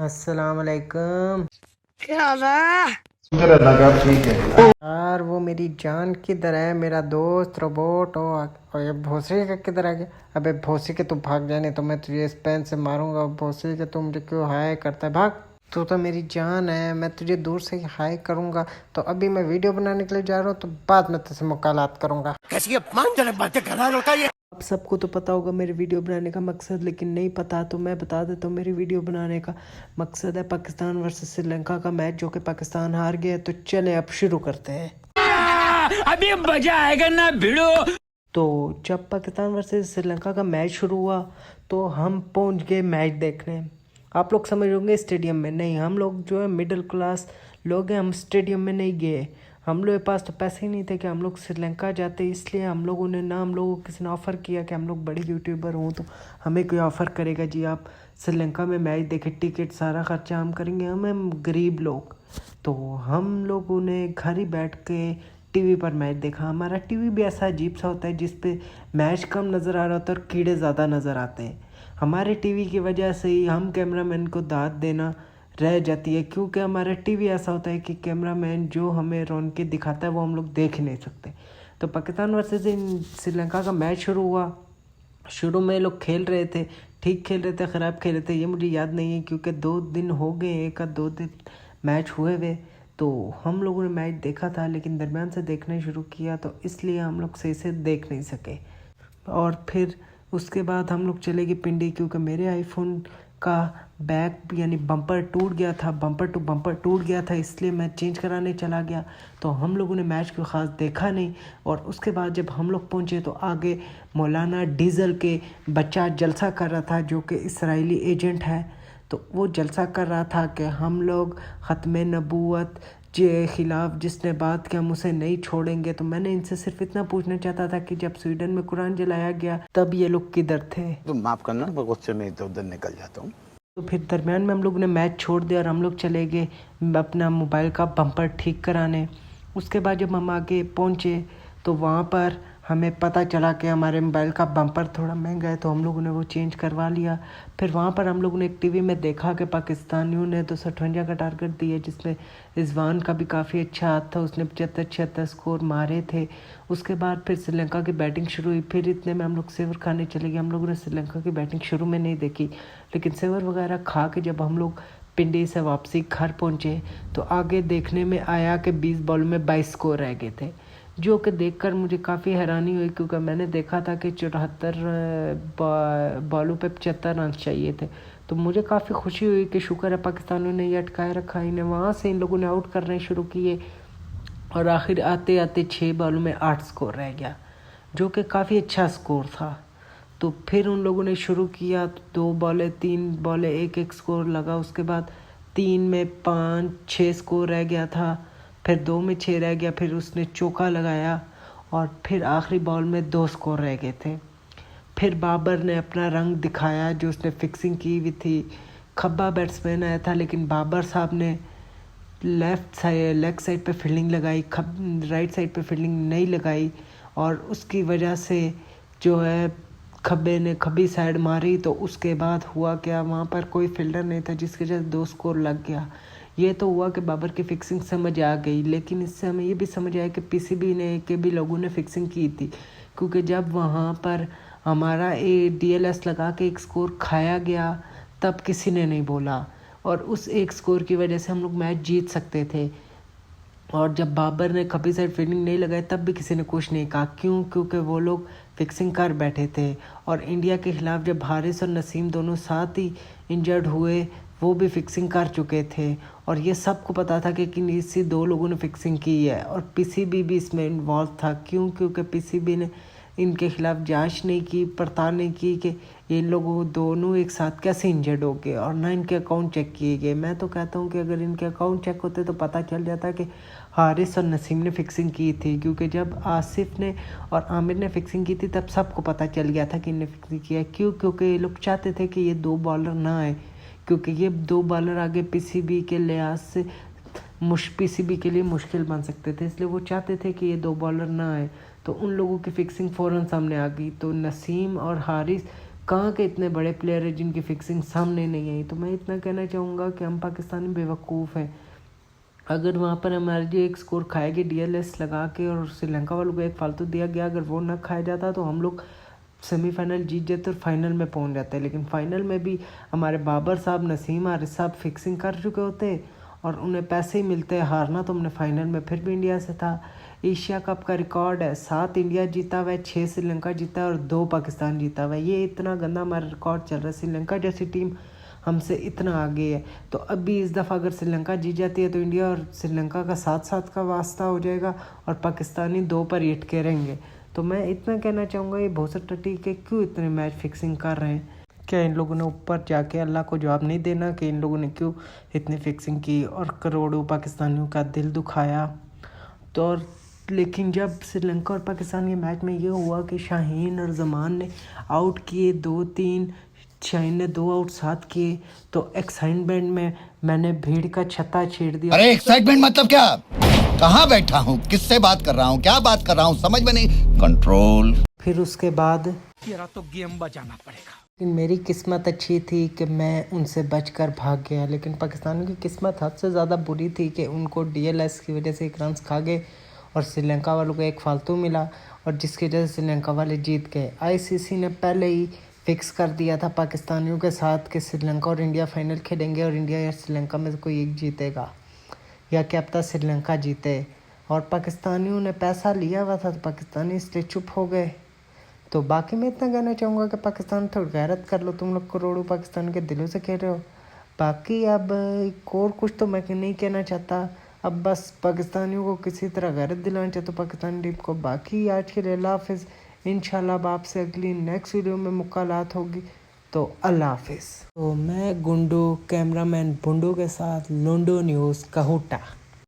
अस्सलाम वालेकुम। क्या हाल है? शुक्र अल्लाह का, ठीक है। यार वो मेरी जान किधर है, मेरा दोस्त रोबोट और ये भोसड़ी का किधर आ गया। अबे भोसड़ी के तू भाग जाने तो मैं तुझे इस पेन से मारूंगा। भोसड़ी के तू मुझे क्यों हाय करता है, भाग। तू तो मेरी जान है, मैं तुझे दूर से ही हाय करूंगा। तो अभी मैं वीडियो बनाने के लिए जा रहा हूँ, तो बाद में तुझसे मुलाकात करूंगा। कैसी अपमानजनक बातें कर रहा है लड़का ये? अब सबको तो पता होगा मेरे वीडियो बनाने का मकसद, लेकिन नहीं पता तो मैं बता देता हूँ। मेरी वीडियो बनाने का मकसद है पाकिस्तान वर्सेस श्रीलंका का मैच, जो कि पाकिस्तान हार गया। तो चले अब शुरू करते हैं। अभी मजा आएगा ना भिड़ो। तो जब पाकिस्तान वर्सेस श्रीलंका का मैच शुरू हुआ तो हम पहुंच गए मैच देखने। आप लोग समझ होंगे स्टेडियम में नहीं, हम लोग जो है मिडिल क्लास लोग हैं, हम स्टेडियम में नहीं गए। हम लोग के पास तो पैसे ही नहीं थे कि हम लोग श्रीलंका जाते, इसलिए हम लोगों ने ना, हम लोगों को किसी ने ऑफ़र किया कि हम लोग बड़े यूट्यूबर हों तो हमें कोई ऑफ़र करेगा जी आप श्रीलंका में मैच देखें, टिकट सारा खर्चा हम करेंगे। हम गरीब लोग, तो हम लोगों ने घर ही बैठ के टीवी पर मैच देखा। हमारा टीवी भी ऐसा अजीब सा होता है जिस पे मैच कम नज़र आ रहा होता है और कीड़े ज़्यादा नज़र आते हैं। हमारे टीवी की वजह से ही हम कैमरामैन को दाद देना रह जाती है, क्योंकि हमारा टीवी ऐसा होता है कि कैमरामैन जो हमें रौनकें दिखाता है वो हम लोग देख ही नहीं सकते। तो पाकिस्तान वर्सेस श्रीलंका का मैच शुरू हुआ। शुरू में लोग खेल रहे थे, ठीक खेल रहे थे, ख़राब खेल रहे थे, ये मुझे याद नहीं है क्योंकि 2 दिन हो गए, 1 या 2 दिन मैच हुए हुए। तो हम लोगों ने मैच देखा था, लेकिन दरमियान से देखना शुरू किया तो इसलिए हम लोग सही से देख नहीं सके। और फिर उसके बाद हम लोग चले गए पिंडी, क्योंकि मेरे आईफोन का बैक यानी बम्पर टूट गया था, बम्पर टू बम्पर टूट गया था, इसलिए मैं चेंज कराने चला गया। तो हम लोगों ने मैच को ख़ास देखा नहीं। और उसके बाद जब हम लोग पहुँचे तो आगे मौलाना डीज़ल के बच्चा जलसा कर रहा था, जो कि इसराइली एजेंट है। तो वो जलसा कर रहा था कि हम लोग ख़त्म नबूवत के ख़िलाफ़ जिसने बात किया हम उसे नहीं छोड़ेंगे। तो मैंने इनसे सिर्फ इतना पूछना चाहता था कि जब स्वीडन में कुरान जलाया गया तब ये लोग किधर थे। तो माफ़ करना, गुस्से में इधर उधर निकल जाता हूँ। तो फिर दरमियान में हम लोग ने मैच छोड़ दिया और हम लोग चले गए अपना मोबाइल का बम्पर ठीक कराने। उसके बाद जब हम आगे पहुँचे तो वहाँ पर हमें पता चला कि हमारे मोबाइल का बम्पर थोड़ा महंगा है, तो हम लोगों ने वो चेंज करवा लिया। फिर वहाँ पर हम लोगों ने एक टीवी में देखा कि पाकिस्तानियों ने 258 का टारगेट दिया, जिसमें रिजवान का भी काफ़ी अच्छा हाथ था, उसने 75-76 स्कोर मारे थे। उसके बाद फिर श्रीलंका की बैटिंग शुरू हुई। फिर इतने में हम लोग सेवर खाने चले गए। हम लोगों ने श्रीलंका की बैटिंग शुरू में नहीं देखी, लेकिन सेवर वगैरह खा के जब हम लोग पिंडी से वापसी घर पहुँचे तो आगे देखने में आया कि 20 बॉल में 22 स्कोर रह गए थे, जो कि देखकर मुझे काफ़ी हैरानी हुई, क्योंकि मैंने देखा था कि 74 बॉलों पे 75 रन चाहिए थे। तो मुझे काफ़ी खुशी हुई कि शुक्र है पाकिस्तानियों ने ये अटकाए रखा। इन्हें वहाँ से इन लोगों ने आउट करने शुरू किए और आखिर आते आते 6 बॉलों में 8 स्कोर रह गया, जो कि काफ़ी अच्छा स्कोर था। तो फिर उन लोगों ने शुरू किया, 2 बॉलें 3 बॉलें 1-1 स्कोर लगा। उसके बाद 3 में 5-6 स्कोर रह गया था, फिर 2 में 6 रह गया, फिर उसने चौका लगाया और फिर आखिरी बॉल में 2 स्कोर रह गए थे। फिर बाबर ने अपना रंग दिखाया, जो उसने फिक्सिंग की हुई थी। खब्बा बैट्समैन आया था, लेकिन बाबर साहब ने लेग साइड पे फील्डिंग लगाई, राइट साइड पे फील्डिंग नहीं लगाई, और उसकी वजह से जो है खब्बे ने खब्बी साइड मारी। तो उसके बाद हुआ क्या, वहाँ पर कोई फील्डर नहीं था, जिसकी वजह से 2 स्कोर लग गया। ये तो हुआ कि बाबर की फ़िक्सिंग समझ आ गई, लेकिन इससे हमें ये भी समझ आया कि पीसीबी ने के भी लोगों ने फ़िक्सिंग की थी, क्योंकि जब वहाँ पर हमारा DLS लगा के एक स्कोर खाया गया तब किसी ने नहीं बोला, और उस एक स्कोर की वजह से हम लोग मैच जीत सकते थे। और जब बाबर ने खब्बी साइड फील्डिंग नहीं लगाई तब भी किसी ने कुछ नहीं कहा, क्यों? क्योंकि वो लोग फिक्सिंग कर बैठे थे। और इंडिया के ख़िलाफ़ जब हारिस और नसीम दोनों साथ ही इंजर्ड हुए, वो भी फिक्सिंग कर चुके थे, और ये सबको पता था कि इसी 2 लोगों ने फिक्सिंग की है। और पीसीबी भी इसमें इन्वॉल्व था, क्यों? क्योंकि पीसीबी ने इनके ख़िलाफ़ जांच नहीं की, पड़ताल नहीं की कि ये लोग दोनों एक साथ कैसे इंजर्ड हो गए, और ना इनके अकाउंट चेक किए गए। मैं तो कहता हूँ कि अगर इनके अकाउंट चेक होते तो पता चल जाता कि हारिस और नसीम ने फ़िक्सिंग की थी, क्योंकि जब आसिफ ने और आमिर ने फ़िक्सिंग की थी तब सबको पता चल गया था कि इनने फ़िक्सिंग किया है। क्यों? क्योंकि ये लोग चाहते थे कि ये 2 बॉलर ना आए, क्योंकि ये 2 बॉलर आगे पीसीबी के लिहाज से पीसीबी के लिए मुश्किल बन सकते थे, इसलिए वो चाहते थे कि ये 2 बॉलर ना आए। तो उन लोगों की फ़िक्सिंग फ़ौरन सामने आ गई। तो नसीम और हारिस कहाँ के इतने बड़े प्लेयर हैं जिनकी फिक्सिंग सामने नहीं आई। तो मैं इतना कहना चाहूँगा कि हम पाकिस्तानी बेवकूफ़ हैं। अगर वहाँ पर हमारे जो एक स्कोर खाएगी DLS लगा के और श्रीलंका वालों को एक फालतू दिया गया, अगर वो ना खाया जाता तो हम लोग सेमीफाइनल जीत जाते और फाइनल में पहुँच जाते। लेकिन फाइनल में भी हमारे बाबर साहब, नसीम हारिस साहब फिक्सिंग कर चुके होते और उन्हें पैसे ही मिलते। हारना तो हमने फाइनल में फिर भी इंडिया से था। एशिया कप का रिकॉर्ड है 7 इंडिया जीता हुआ है, 6 श्रीलंका जीता है और 2 पाकिस्तान जीता हुआ है। ये इतना गंदा हमारा रिकॉर्ड चल रहा है। श्रीलंका जैसी टीम हमसे इतना आगे है। तो अभी इस दफ़ा अगर श्रीलंका जीत जाती है तो इंडिया और श्रीलंका का 7-7 का वास्ता हो जाएगा और पाकिस्तानी 2 पर ही अटके रहेंगे। तो मैं इतना कहना चाहूँगा ये बहुत सा ठीक है, क्यों इतने मैच फिक्सिंग कर रहे हैं? क्या इन लोगों ने ऊपर जाके अल्लाह को जवाब नहीं देना कि इन लोगों ने क्यों इतनी फिक्सिंग की और करोड़ों पाकिस्तानियों का दिल दुखाया? तो लेकिन जब श्रीलंका और पाकिस्तान के मैच में ये हुआ कि शाहीन और जमान ने आउट किए 2-3, शाहीन ने 2 आउट 7 किए, तो एक्साइटमेंट में मैंने भीड़ का छत्ता छेड़ दिया। अरे एक्साइटमेंट मतलब क्या? कहाँ बैठा हूँ, किससे बात कर रहा हूँ, क्या बात कर रहा हूँ, समझ में नहीं। कंट्रोल। फिर उसके बाद तेरा तो गेम बजाना पड़ेगा। मेरी किस्मत अच्छी थी कि मैं उनसे बचकर भाग गया, लेकिन पाकिस्तानियों की किस्मत हद से ज़्यादा बुरी थी कि उनको DLS की वजह से 1 रन खा गए और श्रीलंका वालों को एक फालतू मिला और जिसकी वजह से श्रीलंका वाले जीत गए। ICC ने पहले ही फिक्स कर दिया था पाकिस्तानियों के साथ कि श्रीलंका और इंडिया फाइनल खेलेंगे और इंडिया या श्रीलंका में से कोई एक जीतेगा, या क्या पता श्रीलंका जीते। और पाकिस्तानियों ने पैसा लिया हुआ था तो पाकिस्तानी इसलिए चुप हो गए। तो बाकी मैं इतना कहना चाहूँगा कि पाकिस्तान थोड़ी गैरत कर लो, तुम लोग करोड़ों पाकिस्तान के दिलों से खेल रहे हो। बाकी अब और कुछ तो मैं नहीं कहना चाहता। अब बस पाकिस्तानियों को किसी तरह गैरत दिलाना चाहिए तो पाकिस्तानी टीम को। बाकी आज के लिए अल्लाह हाफिज़। इंशाल्लाह अब आपसे अगली नेक्स्ट वीडियो में मुलाकात होगी, तो अल्लाह हाफिज़। तो मैं गुंडू कैमरामैन बुंडू के साथ लोंडो न्यूज़ कहूटा।